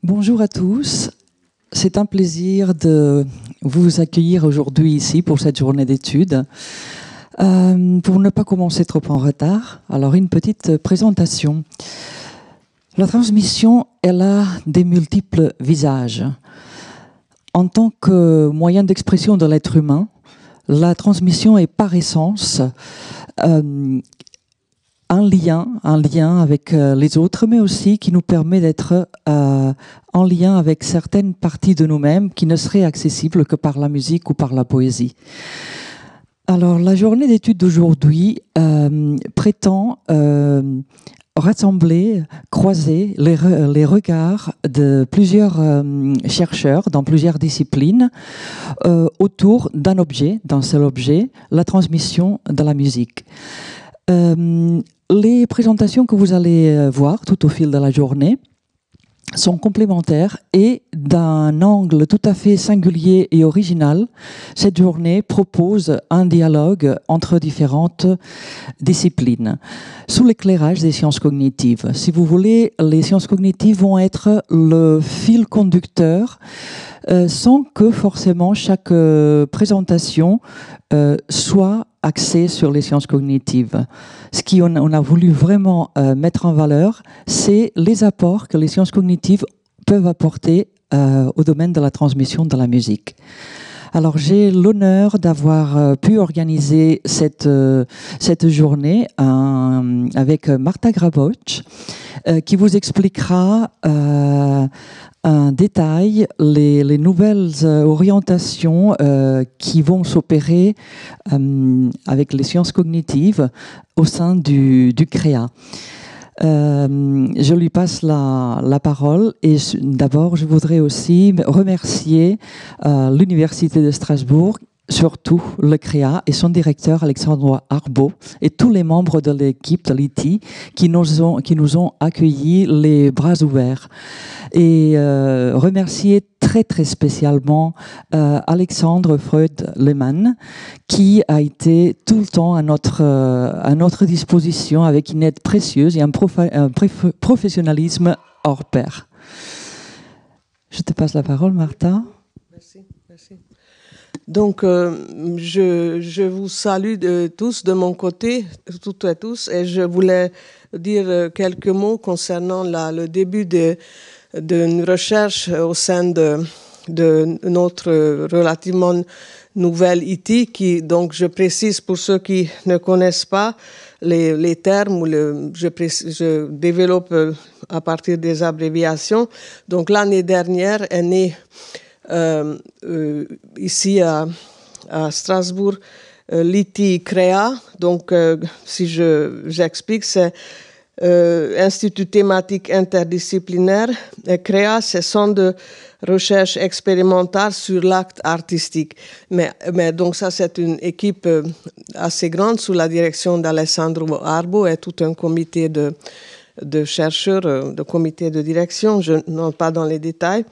Bonjour à tous. C'est un plaisir de vous accueillir aujourd'hui ici pour cette journée d'études. Pour ne pas commencer trop en retard, alors une petite présentation. La transmission, elle a des multiples visages. En tant que moyen d'expression de l'être humain, la transmission est par essence un lien avec les autres, mais aussi qui nous permet d'être en lien avec certaines parties de nous-mêmes qui ne seraient accessibles que par la musique ou par la poésie. Alors, la journée d'études d'aujourd'hui prétend rassembler, croiser les regards de plusieurs chercheurs dans plusieurs disciplines autour d'un seul objet, la transmission de la musique. Les présentations que vous allez voir tout au fil de la journée sont complémentaires et d'un angle tout à fait singulier et original, cette journée propose un dialogue entre différentes disciplines sous l'éclairage des sciences cognitives. Si vous voulez, les sciences cognitives vont être le fil conducteur sans que forcément chaque présentation soit axée sur les sciences cognitives. Ce qu'on a voulu vraiment mettre en valeur, c'est les apports que les sciences cognitives peuvent apporter au domaine de la transmission de la musique. Alors, j'ai l'honneur d'avoir pu organiser cette journée avec Marta Graboc, qui vous expliquera en détail les nouvelles orientations qui vont s'opérer avec les sciences cognitives au sein du CREA. Je lui passe la parole et d'abord je voudrais aussi remercier l'Université de Strasbourg, surtout le CREA et son directeur Alexandre Arbeau et tous les membres de l'équipe de l'ITI qui nous ont accueillis les bras ouverts. Et remercier très spécialement Alexandre Freud-Lehmann qui a été tout le temps à notre disposition avec une aide précieuse et un professionnalisme hors pair. Je te passe la parole, Martha. Merci. Donc, je vous salue tous de mon côté, toutes et tous, et je voulais dire quelques mots concernant le début d'une recherche au sein de notre relativement nouvelle ITI, qui, donc, je précise pour ceux qui ne connaissent pas les termes, je développe à partir des abréviations. Donc, l'année dernière est née ici à Strasbourg, l'ITI CREA. Donc, si j'explique, c'est Institut thématique interdisciplinaire. Et CREA, c'est Centre de recherche expérimentale sur l'acte artistique. Mais donc ça, c'est une équipe assez grande sous la direction d'Alessandro Arbeau et tout un comité de chercheurs, de comité de direction. Je n'entre pas dans les détails.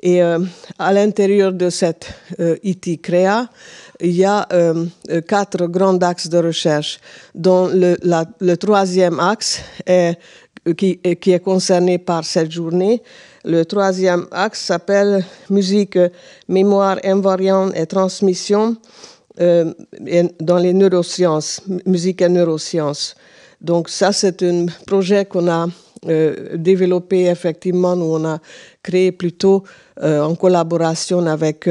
Et à l'intérieur de cette ITI CREA, il y a 4 grands axes de recherche, dont le troisième axe qui est concerné par cette journée. Le troisième axe s'appelle musique, mémoire invariante et transmission dans les neurosciences, musique et neurosciences. Donc ça, c'est un projet qu'on a développé effectivement, où on a créé plutôt en collaboration avec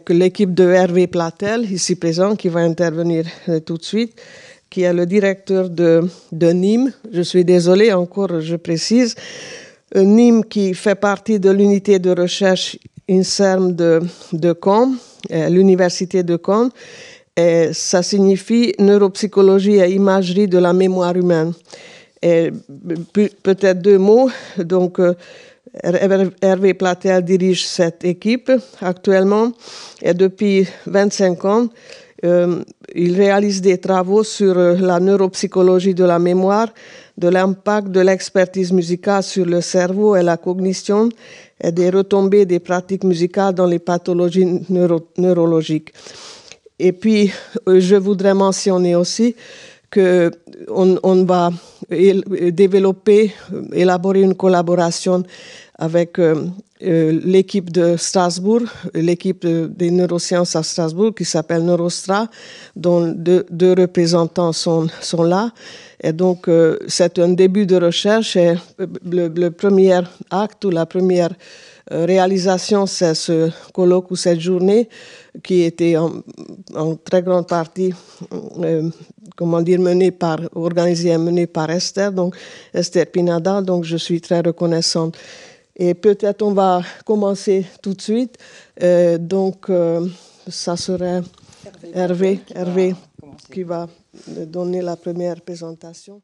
l'équipe de Hervé Platel, ici présent, qui va intervenir tout de suite, qui est le directeur de Nîmes. Je suis désolée, encore je précise. Nîmes qui fait partie de l'unité de recherche INSERM de Caen, l'université de Caen. Et ça signifie neuropsychologie et imagerie de la mémoire humaine. Et peut-être 2 mots. Donc, Hervé Platel dirige cette équipe actuellement et depuis 25 ans, il réalise des travaux sur la neuropsychologie de la mémoire, de l'impact de l'expertise musicale sur le cerveau et la cognition et des retombées des pratiques musicales dans les pathologies neurologiques. Et puis, je voudrais mentionner aussi qu'on va développer, élaborer une collaboration avec l'équipe de Strasbourg, l'équipe des neurosciences à Strasbourg qui s'appelle Neurostra, dont deux représentants sont là. Et donc, c'est un début de recherche et le premier acte ou la première réalisation, c'est ce colloque ou cette journée qui était en très grande partie organisée et menée par Esther, donc Esther Pinada, donc je suis très reconnaissante. Et peut-être on va commencer tout de suite. Ça serait Hervé qui va donner la première présentation.